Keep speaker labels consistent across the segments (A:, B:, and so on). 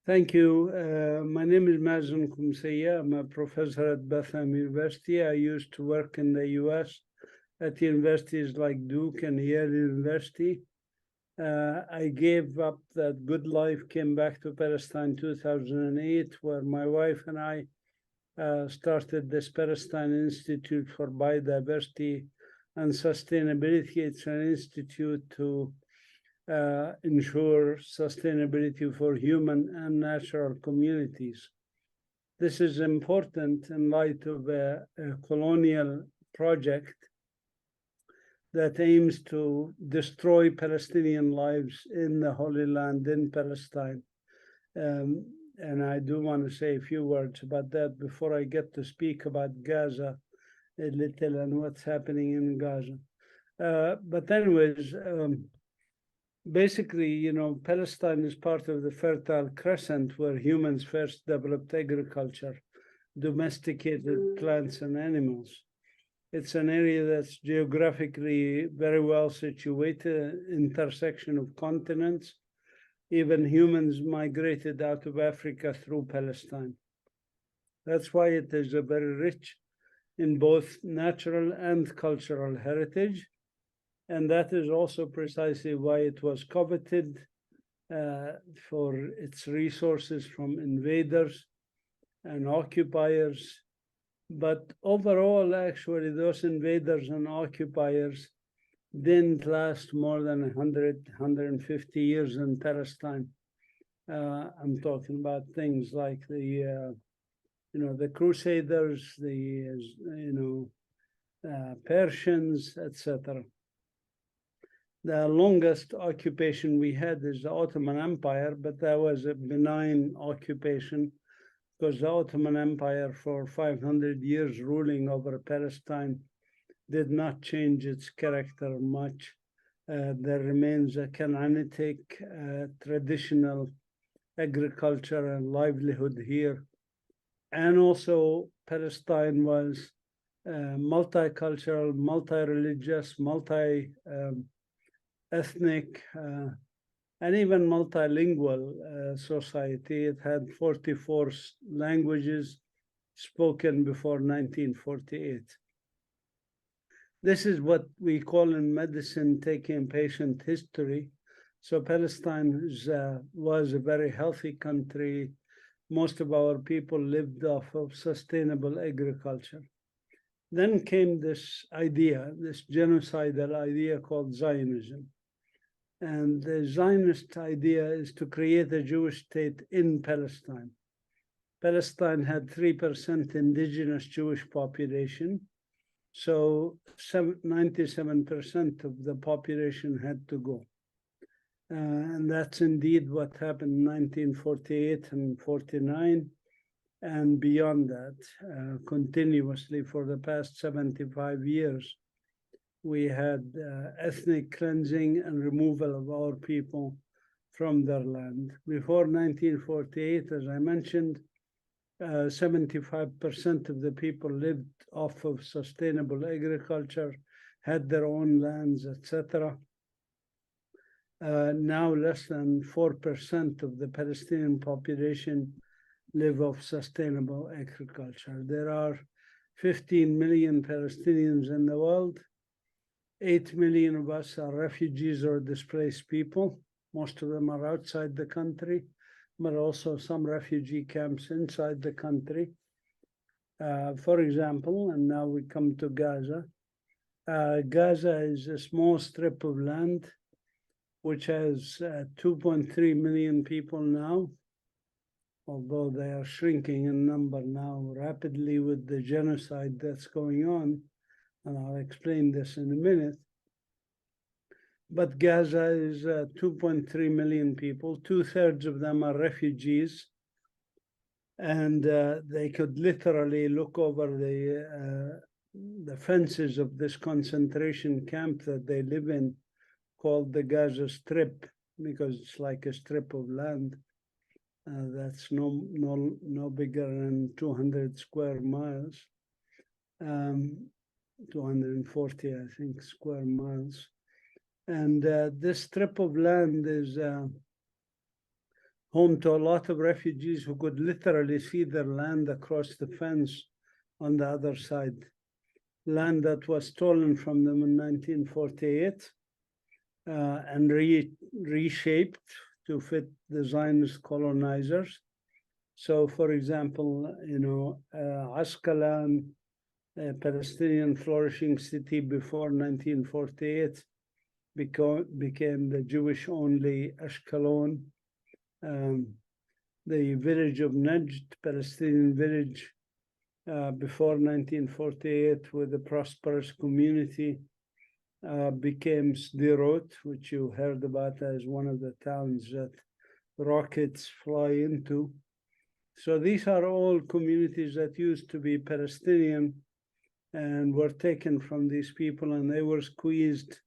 A: Thank you. My name is Mazin Qumsiyeh. I'm a professor at Bethlehem University. I used to work in the US at universities like Duke and Yale University. I gave up that good life, came back to Palestine in 2008, where my wife and I started this Palestine Institute for Biodiversity and Sustainability. It's an institute to ensure sustainability for human and natural communities. This is important in light of a colonial project that aims to destroy Palestinian lives in the Holy Land in Palestine. And I do want to say a few words about that before I get to speak about Gaza a little and what's happening in Gaza. But anyways, basically, Palestine is part of the Fertile Crescent where humans first developed agriculture, domesticated plants and animals. It's an area that's geographically very well situated, intersection of continents. Even humans migrated out of Africa through Palestine. That's why it is very rich in both natural and cultural heritage. And that is also precisely why it was coveted for its resources from invaders and occupiers. But overall, actually, those invaders and occupiers didn't last more than 100, 150 years in Palestine. I'm talking about things like the Crusaders, the Persians, etc. The longest occupation we had is the Ottoman Empire, but that was a benign occupation because the Ottoman Empire, for 500 years ruling over Palestine, did not change its character much. There remains a Canaanitic traditional agriculture and livelihood here. And also Palestine was multicultural, multi-religious, ethnic, and even multilingual society. It had 44 languages spoken before 1948. This is what we call in medicine taking patient history. So Palestine was a very healthy country. Most of our people lived off of sustainable agriculture. Then came this idea, this genocidal idea called Zionism. And the Zionist idea is to create a Jewish state in Palestine. Palestine had 3% indigenous Jewish population. So 97% of the population had to go. And that's indeed what happened in 1948 and 49, and beyond that, continuously for the past 75 years. We had ethnic cleansing and removal of our people from their land. Before 1948, as I mentioned, 75% of the people lived off of sustainable agriculture, had their own lands, etc. Now less than 4% of the Palestinian population live off sustainable agriculture. There are 15 million Palestinians in the world. 8 million of us are refugees or displaced people. Most of them are outside the country, but also some refugee camps inside the country. For example, and now we come to Gaza. Gaza is a small strip of land which has 2.3 million people now, although they are shrinking in number now rapidly with the genocide that's going on. And I'll explain this in a minute. But Gaza is 2.3 million people. 2/3 of them are refugees. And they could literally look over the fences of this concentration camp that they live in, called the Gaza Strip, because it's like a strip of land that's no bigger than 200 square miles. 240, I think, square miles. And this strip of land is home to a lot of refugees who could literally see their land across the fence on the other side. Land that was stolen from them in 1948 and reshaped to fit the Zionist colonizers. So, for example, Ascalon, a Palestinian flourishing city before 1948, became the Jewish-only Ashkelon. The village of Najd, Palestinian village, before 1948, with a prosperous community, became Sderot, which you heard about as one of the towns that rockets fly into. So these are all communities that used to be Palestinian and were taken from these people, and they were squeezed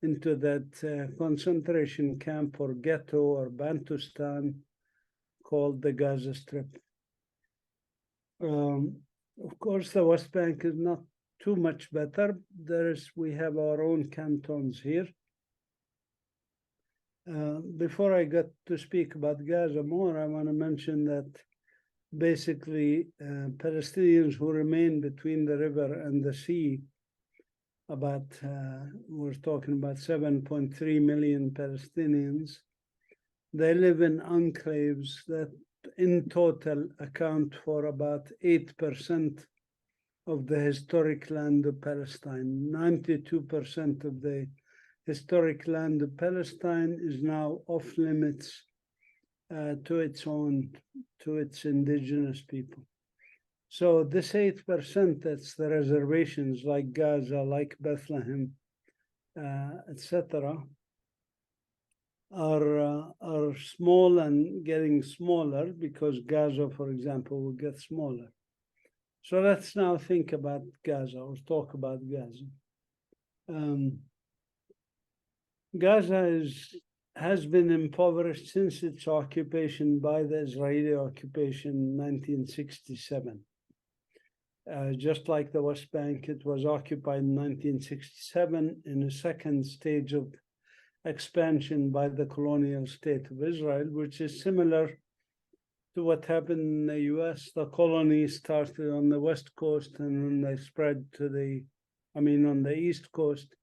A: into that concentration camp or ghetto or Bantustan called the Gaza Strip. Of course, the West Bank is not too much better. We have our own cantons here. Before I get to speak about Gaza more, I want to mention that basically Palestinians who remain between the river and the sea, we're talking about 7.3 million Palestinians. They live in enclaves that in total account for about 8% of the historic land of Palestine. 92% of the historic land of Palestine is now off limits to its indigenous people. So this 8%, that's the reservations like Gaza, like Bethlehem, etc., are small and getting smaller because Gaza, for example, will get smaller. So let's now think about Gaza or talk about Gaza. Gaza has been impoverished since its occupation by the Israeli occupation in 1967. Just like the West Bank, it was occupied in 1967 in a second stage of expansion by the colonial state of Israel, which is similar to what happened in the US. The colonies started on the West Coast and then they spread to on the East Coast,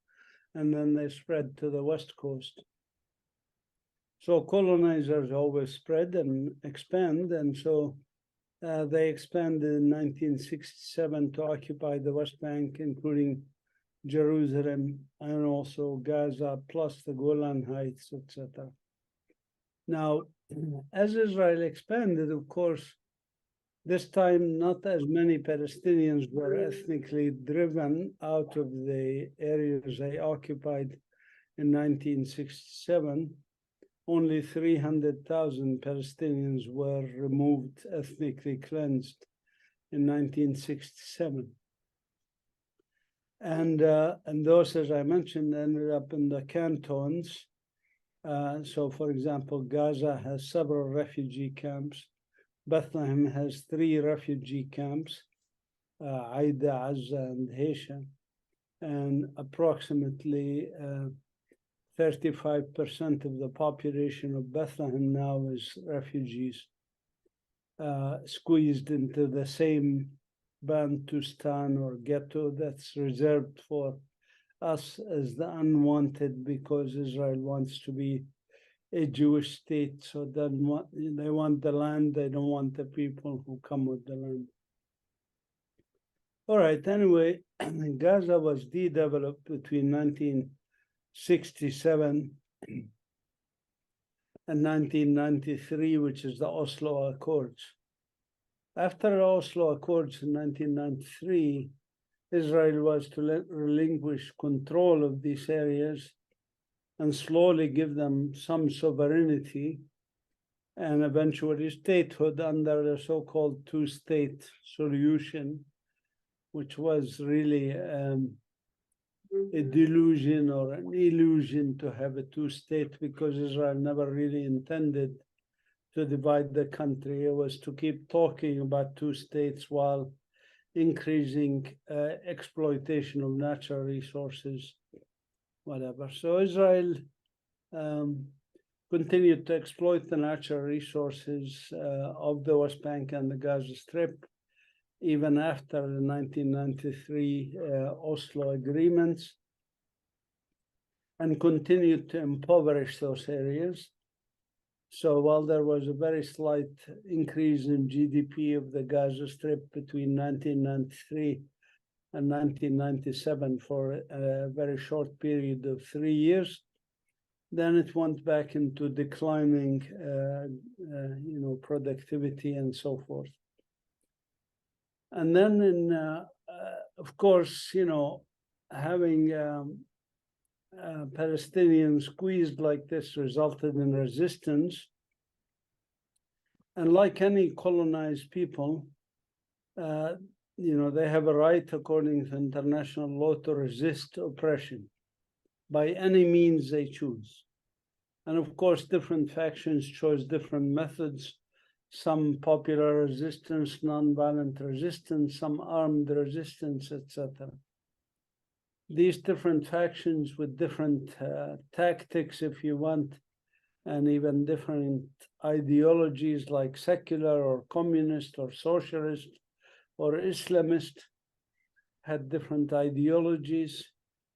A: and then they spread to the West Coast. So colonizers always spread and expand, and so they expanded in 1967 to occupy the West Bank, including Jerusalem and also Gaza, plus the Golan Heights, etc. Now, as Israel expanded, of course, this time not as many Palestinians were ethnically driven out of the areas they occupied in 1967. Only 300,000 Palestinians were removed, ethnically cleansed in 1967. And those, as I mentioned, ended up in the cantons. So, for example, Gaza has several refugee camps. Bethlehem has 3 refugee camps, Aida, Azza, and Hesha. And approximately 35% of the population of Bethlehem now is refugees, squeezed into the same Bantustan or ghetto that's reserved for us as the unwanted, because Israel wants to be a Jewish state, so they want the land, they don't want the people who come with the land. All right, anyway, Gaza was de-developed between 1967 and 1993, which is the Oslo Accords. After the Oslo Accords in 1993, Israel was to relinquish control of these areas and slowly give them some sovereignty and eventually statehood under the so-called two-state solution, which was really a delusion or an illusion to have a two-state, because Israel never really intended to divide the country. It was to keep talking about two states while increasing exploitation of natural resources, whatever. So Israel continued to exploit the natural resources of the West Bank and the Gaza Strip, even after the 1993 Oslo agreements, and continued to impoverish those areas. So while there was a very slight increase in GDP of the Gaza Strip between 1993 and 1997 for a very short period of 3 years, then it went back into declining, productivity and so forth. And then, of course, having Palestinians squeezed like this resulted in resistance. And like any colonized people, they have a right, according to international law, to resist oppression by any means they choose. And of course, different factions chose different methods, some popular resistance, nonviolent resistance, some armed resistance, etc. These different factions with different tactics, if you want, and even different ideologies like secular or communist or socialist or Islamist, had different ideologies,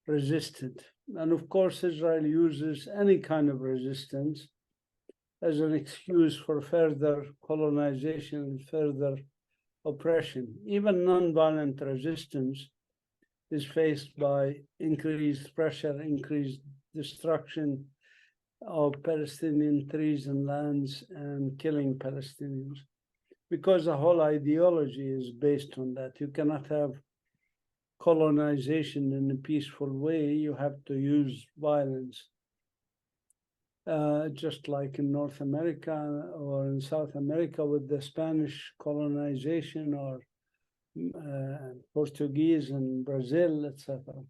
A: resisted. And of course, Israel uses any kind of resistance as an excuse for further colonization and further oppression. Even nonviolent resistance is faced by increased pressure, increased destruction of Palestinian trees and lands, and killing Palestinians, because the whole ideology is based on that. You cannot have colonization in a peaceful way. You have to use violence. Just like in North America or in South America with the Spanish colonization, or Portuguese in Brazil, etc.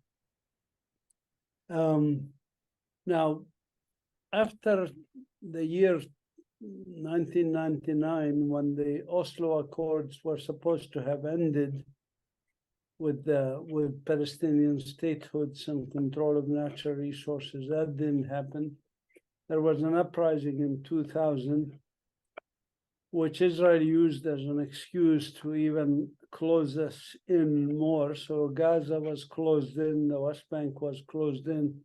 A: Now, after the year 1999, when the Oslo Accords were supposed to have ended with Palestinian statehoods and control of natural resources, that didn't happen. There was an uprising in 2000, which Israel used as an excuse to even close us in more. So Gaza was closed in, the West Bank was closed in.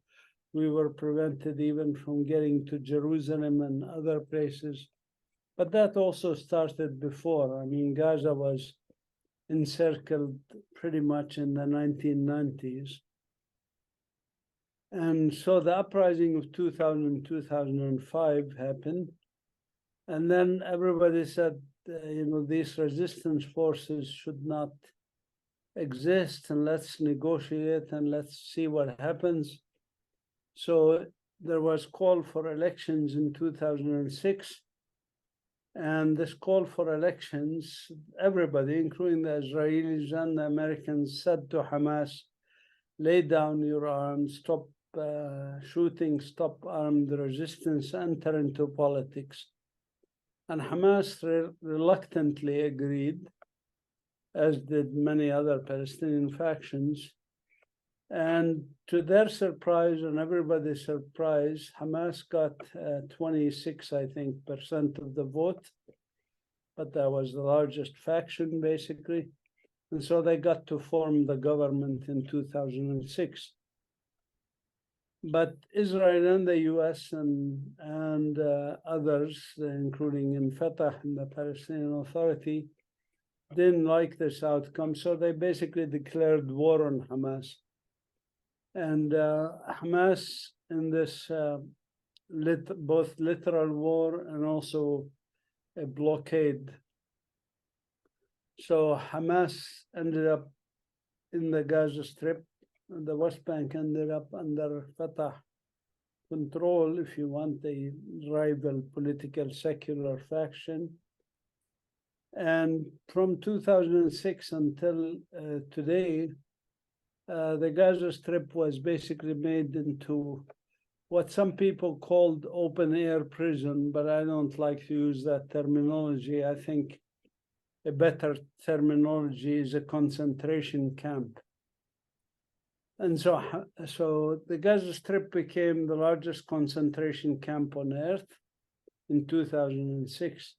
A: We were prevented even from getting to Jerusalem and other places. But that also started before. I mean, Gaza was encircled pretty much in the 1990s. And so the uprising of 2000, 2005 happened. And then everybody said, these resistance forces should not exist, and let's negotiate and let's see what happens. So there was call for elections in 2006. And this call for elections, everybody, including the Israelis and the Americans, said to Hamas, lay down your arms, stop shooting, stop armed resistance, enter into politics. And Hamas reluctantly agreed, as did many other Palestinian factions. And to their surprise and everybody's surprise, Hamas got 26, I think, % of the vote. But that was the largest faction, basically. And so they got to form the government in 2006. But Israel and the US and others, including in Fatah and the Palestinian Authority, didn't like this outcome. So they basically declared war on Hamas. And Hamas, in this both literal war and also a blockade. So Hamas ended up in the Gaza Strip, and the West Bank ended up under Fatah control, if you want, a rival political secular faction. And from 2006 until today, the Gaza Strip was basically made into what some people called open air prison, but I don't like to use that terminology. I think a better terminology is a concentration camp. And so the Gaza Strip became the largest concentration camp on earth in 2006,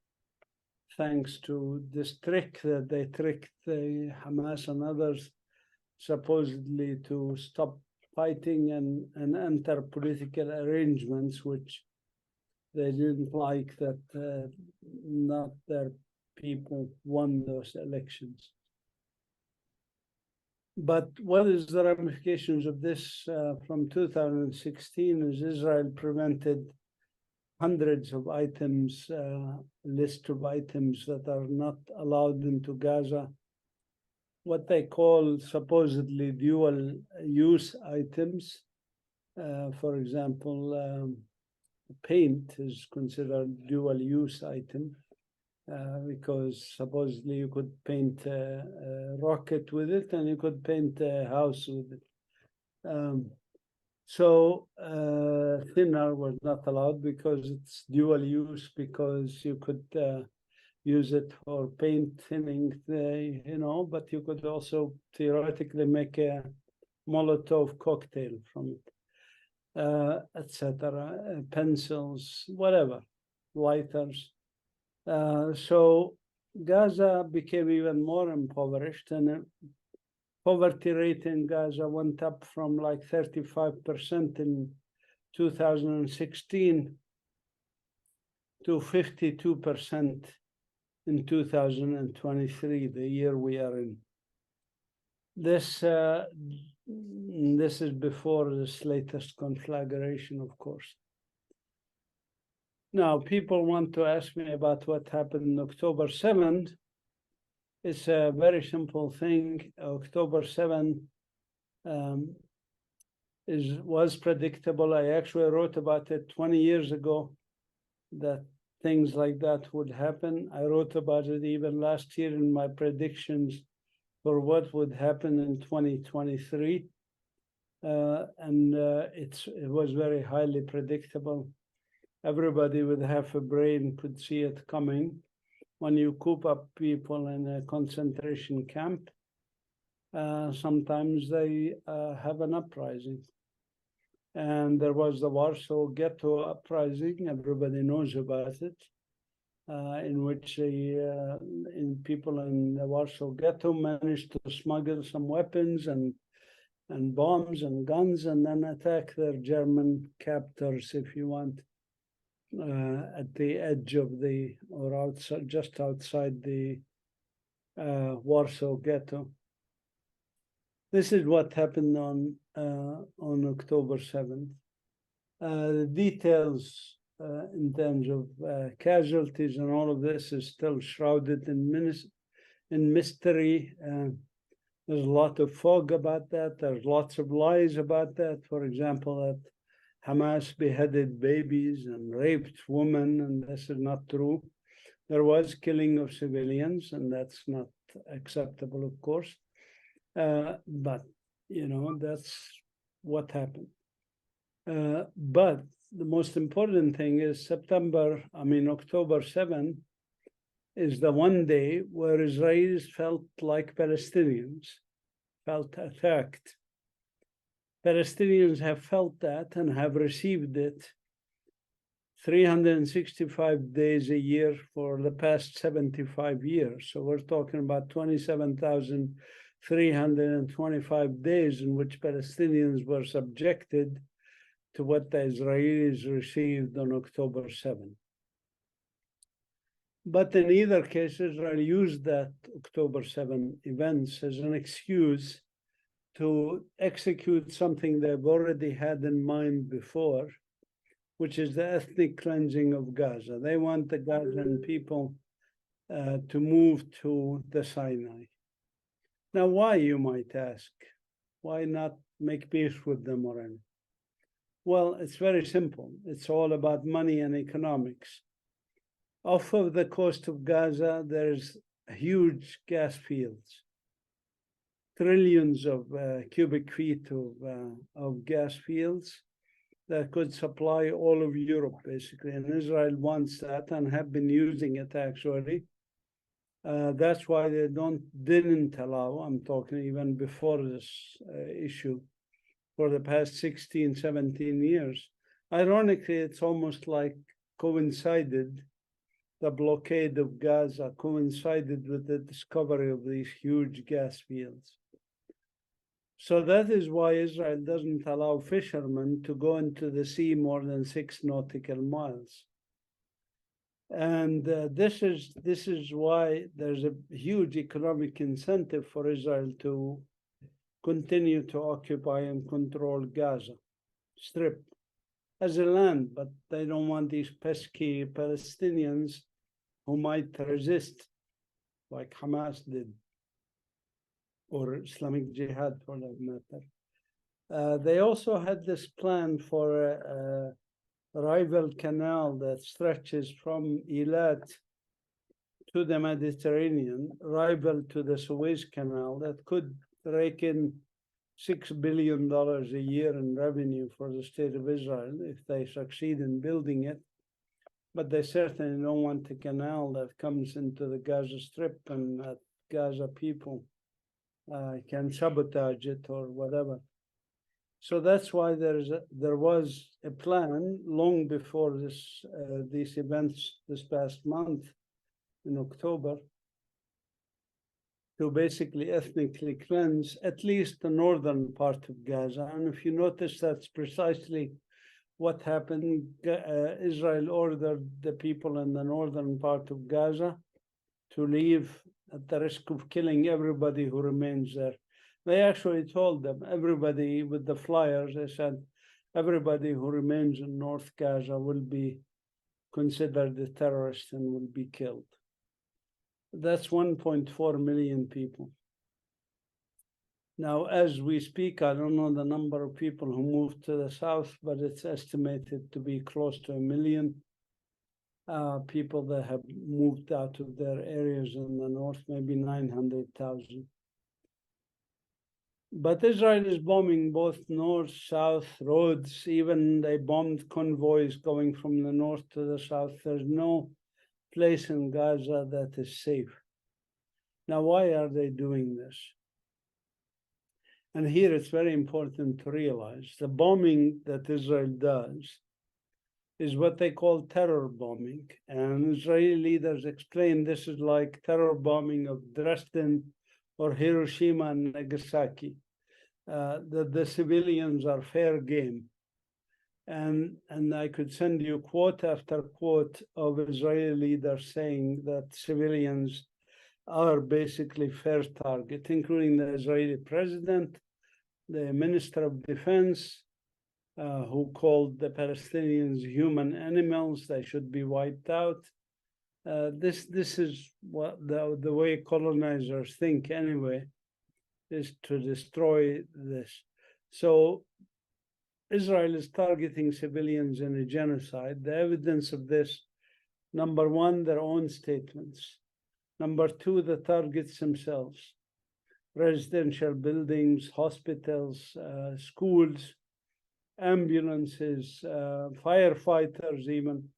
A: thanks to this trick that they tricked the Hamas and others supposedly to stop fighting and enter political arrangements, which they didn't like, that not their people won those elections. But what is the ramifications of this? From 2016 is Israel prevented hundreds of items, list of items that are not allowed into Gaza, what they call supposedly dual use items. For example, paint is considered dual use item. Because supposedly you could paint a rocket with it and you could paint a house with it. So thinner was not allowed because it's dual use, because you could use it for paint thinning, but you could also theoretically make a Molotov cocktail from it, etc. Pencils, whatever, lighters. So Gaza became even more impoverished, and poverty rate in Gaza went up from like 35% in 2016 to 52% in 2023, the year we are in. This is before this latest conflagration, of course. Now, people want to ask me about what happened on October 7th. It's a very simple thing. October 7th was predictable. I actually wrote about it 20 years ago, that things like that would happen. I wrote about it even last year in my predictions for what would happen in 2023. It was very highly predictable. Everybody with half a brain could see it coming. When you coop up people in a concentration camp, sometimes they have an uprising. And there was the Warsaw Ghetto uprising, everybody knows about it, in which people in the Warsaw Ghetto managed to smuggle some weapons and bombs and guns, and then attack their German captors, if you want, at the edge of or outside, just outside the Warsaw Ghetto. This is what happened on October 7th. The details in terms of casualties and all of this is still shrouded in mystery. There's a lot of fog about that. There's lots of lies about that. For example, that Hamas beheaded babies and raped women, and this is not true. There was killing of civilians, and that's not acceptable, of course. But, that's what happened. But the most important thing is October 7th is the one day where Israelis felt like Palestinians, felt attacked. Palestinians have felt that and have received it 365 days a year for the past 75 years. So we're talking about 27,325 days in which Palestinians were subjected to what the Israelis received on October 7th. But in either case, Israel used that October 7 events as an excuse to execute something they've already had in mind before, which is the ethnic cleansing of Gaza. They want the Gazan people to move to the Sinai. Now, why, you might ask? Why not make peace with them already? Well, it's very simple. It's all about money and economics. Off of the coast of Gaza, there's huge gas fields, trillions of cubic feet of gas fields that could supply all of Europe, basically. And Israel wants that and have been using it, actually. That's why they didn't allow, I'm talking even before this issue, for the past 16, 17 years. Ironically, it's almost like coincided, the blockade of Gaza coincided with the discovery of these huge gas fields. So that is why Israel doesn't allow fishermen to go into the sea more than 6 nautical miles. And this is why there's a huge economic incentive for Israel to continue to occupy and control Gaza Strip as a land, but they don't want these pesky Palestinians who might resist, like Hamas did, or Islamic Jihad for that matter. They also had this plan for a rival canal that stretches from Eilat to the Mediterranean, rival to the Suez Canal, that could rake in $6 billion a year in revenue for the state of Israel if they succeed in building it. But they certainly don't want a canal that comes into the Gaza Strip and that Gaza people can sabotage it or whatever. So that's why there was a plan long before these events this past month in October to basically ethnically cleanse at least the northern part of Gaza. And if you notice, that's precisely what happened. Israel ordered the people in the northern part of Gaza to leave at the risk of killing everybody who remains there. They actually told them, everybody with the flyers, they said, everybody who remains in North Gaza will be considered a terrorist and will be killed. That's 1.4 million people. Now, as we speak, I don't know the number of people who moved to the south, but it's estimated to be close to 1 million people that have moved out of their areas in the north, maybe 900,000. But Israel is bombing both north, south, roads, even they bombed convoys going from the north to the south. There's no place in Gaza that is safe. Now, why are they doing this? And here it's very important to realize the bombing that Israel does is what they call terror bombing. And Israeli leaders explain this is like terror bombing of Dresden or Hiroshima and Nagasaki, that the civilians are fair game. And I could send you quote after quote of Israeli leaders saying that civilians are basically fair target, including the Israeli president, the Minister of Defense, who called the Palestinians human animals, they should be wiped out. This is what the way colonizers think anyway, is to destroy this. So Israel is targeting civilians in a genocide. The evidence of this, number one, their own statements. Number two, the targets themselves. Residential buildings, hospitals, schools, ambulances, firefighters even.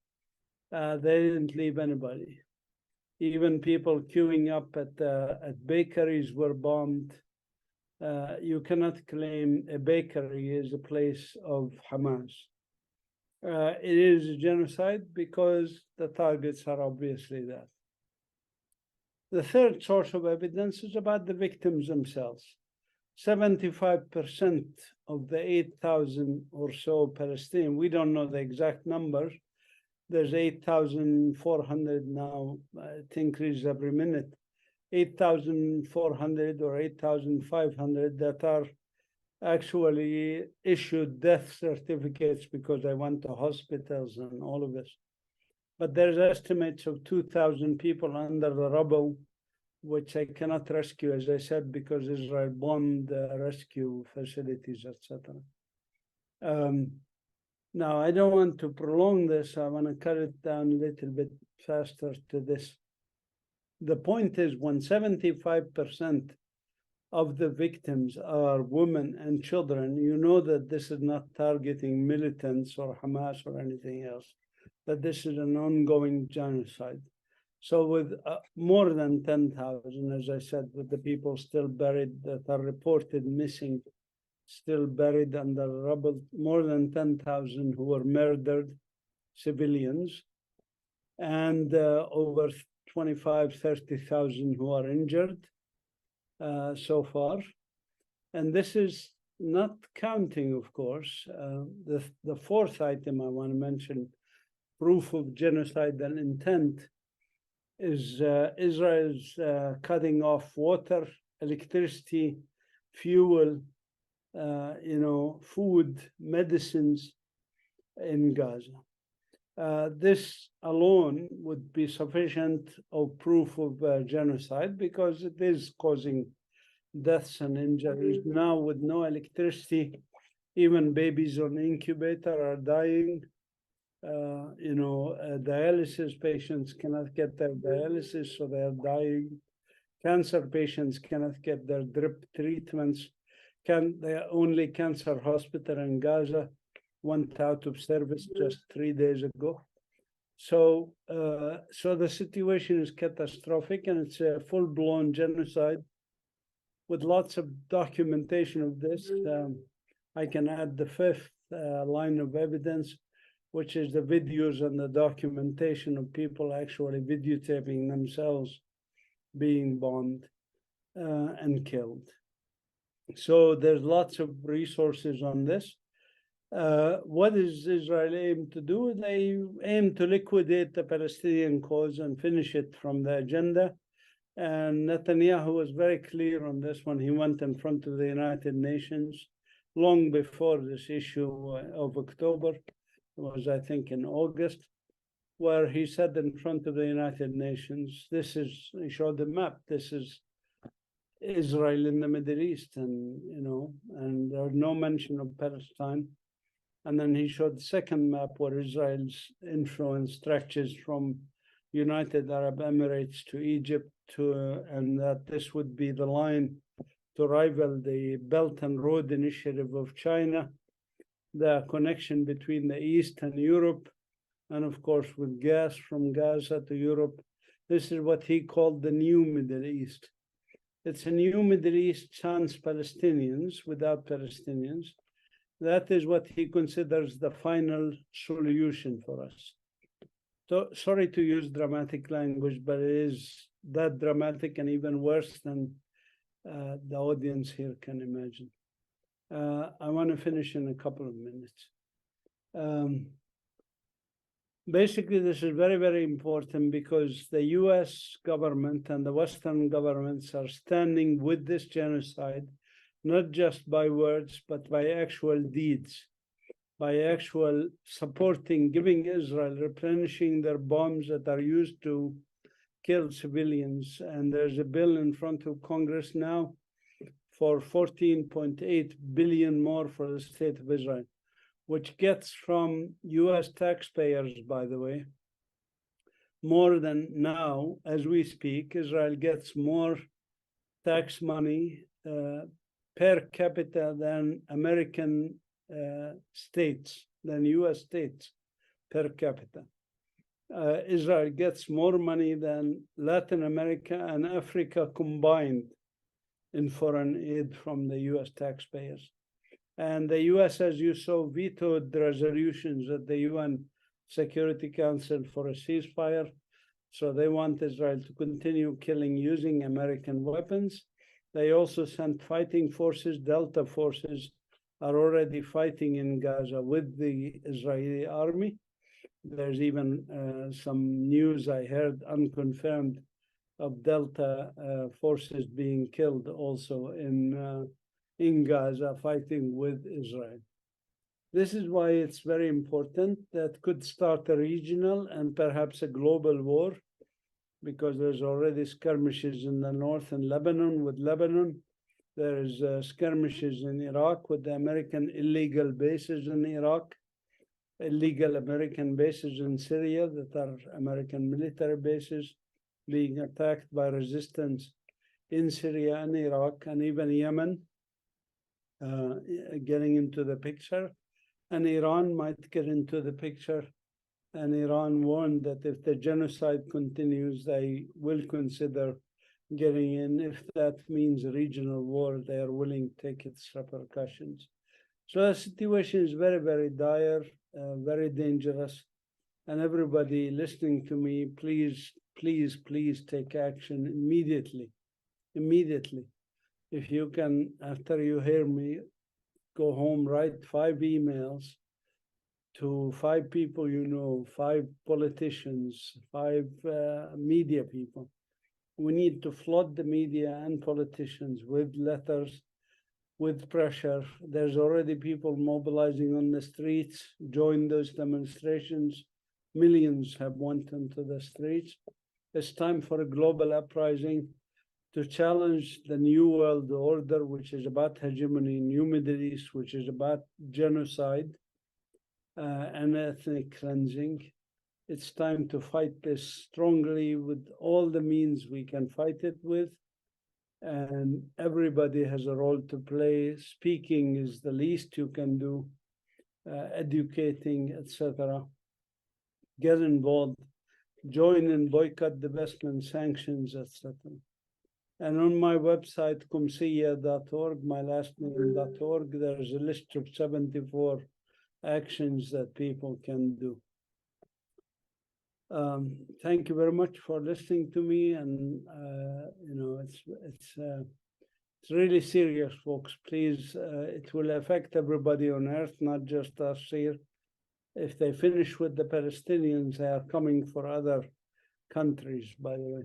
A: They didn't leave anybody. Even people queuing up at bakeries were bombed. You cannot claim a bakery is a place of Hamas. It is a genocide because the targets are obviously that. The third source of evidence is about the victims themselves. 75% of the 8,000 or so Palestinians, we don't know the exact numbers. There's 8,400 now, it increases every minute. 8,400 or 8,500 that are actually issued death certificates because they went to hospitals and all of this. But there's estimates of 2,000 people under the rubble, which I cannot rescue, as I said, because Israel bombed rescue facilities, etc. Now, I don't want to prolong this. I want to cut it down a little bit faster to this. The point is, when 75% of the victims are women and children, you know that this is not targeting militants or Hamas or anything else, that this is an ongoing genocide. So with more than 10,000, as I said, with the people still buried that are reported missing still buried under rubble, more than 10,000 who were murdered, civilians, and over 25, 30,000 who are injured so far. And this is not counting, of course, the fourth item I want to mention, proof of genocidal intent, is Israel's cutting off water, electricity, fuel, food, medicines in Gaza. This alone would be sufficient of proof of genocide, because it is causing deaths and injuries. Now, with no electricity, even babies on incubator are dying. Dialysis patients cannot get their dialysis, so they are dying. Cancer patients cannot get their drip treatments. The only cancer hospital in Gaza went out of service just 3 days ago. So the situation is catastrophic, and it's a full-blown genocide with lots of documentation of this. I can add the fifth line of evidence, which is the videos and the documentation of people actually videotaping themselves being bombed and killed. So there's lots of resources on this. What does Israel aim to do? They aim to liquidate the Palestinian cause and finish it from the agenda. And Netanyahu was very clear on this when he went in front of the United Nations long before this issue of October. It was, I think, in August, where he said in front of the United Nations, he showed the map, this is Israel in the Middle East, and there's no mention of Palestine. And then he showed the second map where Israel's influence stretches from United Arab Emirates to Egypt, and that this would be the line to rival the Belt and Road Initiative of China, the connection between the East and Europe, and of course with gas from Gaza to Europe. This is what he called the new Middle East. It's a new Middle East sans Palestinians, without Palestinians. That is what he considers the final solution for us. So, sorry to use dramatic language, but it is that dramatic and even worse than the audience here can imagine. I want to finish in a couple of minutes. Basically, this is very, very important because the US government and the Western governments are standing with this genocide, not just by words, but by actual deeds, by actual supporting, giving Israel, replenishing their bombs that are used to kill civilians. And there's a bill in front of Congress now for $14.8 billion more for the state of Israel, which gets from US taxpayers, by the way, more than now, as we speak. Israel gets more tax money per capita than American states, than US states per capita. Israel gets more money than Latin America and Africa combined in foreign aid from the US taxpayers. And the US, as you saw, vetoed the resolutions at the UN Security Council for a ceasefire. So they want Israel to continue killing using American weapons. They also sent fighting forces. Delta forces are already fighting in Gaza with the Israeli army. There's even some news I heard, unconfirmed, of Delta forces being killed also in Gaza, fighting with Israel. This is why it's very important. That could start a regional and perhaps a global war, because there's already skirmishes in the north in Lebanon with Lebanon. There's skirmishes in Iraq with the American illegal bases in Iraq, illegal American bases in Syria that are American military bases being attacked by resistance in Syria and Iraq, and even Yemen getting into the picture. And Iran might get into the picture. And Iran warned that if the genocide continues, they will consider getting in. If that means a regional war, they are willing to take its repercussions. So the situation is very, very dire, very dangerous. And everybody listening to me, please, please, please take action immediately. Immediately. If you can, after you hear me, go home, write 5 emails to 5 people you know, 5 politicians, 5 media people. We need to flood the media and politicians with letters, with pressure. There's already people mobilizing on the streets. Join those demonstrations. Millions have went into the streets. It's time for a global uprising to challenge the new world order, which is about hegemony, new Middle East, which is about genocide and ethnic cleansing. It's time to fight this strongly with all the means we can fight it with. And everybody has a role to play. Speaking is the least you can do, educating, etc. Get involved, join and boycott, divestment, sanctions, etc. And on my website, qumsiyeh.org, my last name.org, there's a list of 74 actions that people can do. Thank you very much for listening to me, and you know, it's really serious, folks. Please, it will affect everybody on earth, not just us here. If they finish with the Palestinians, they are coming for other countries, by the way.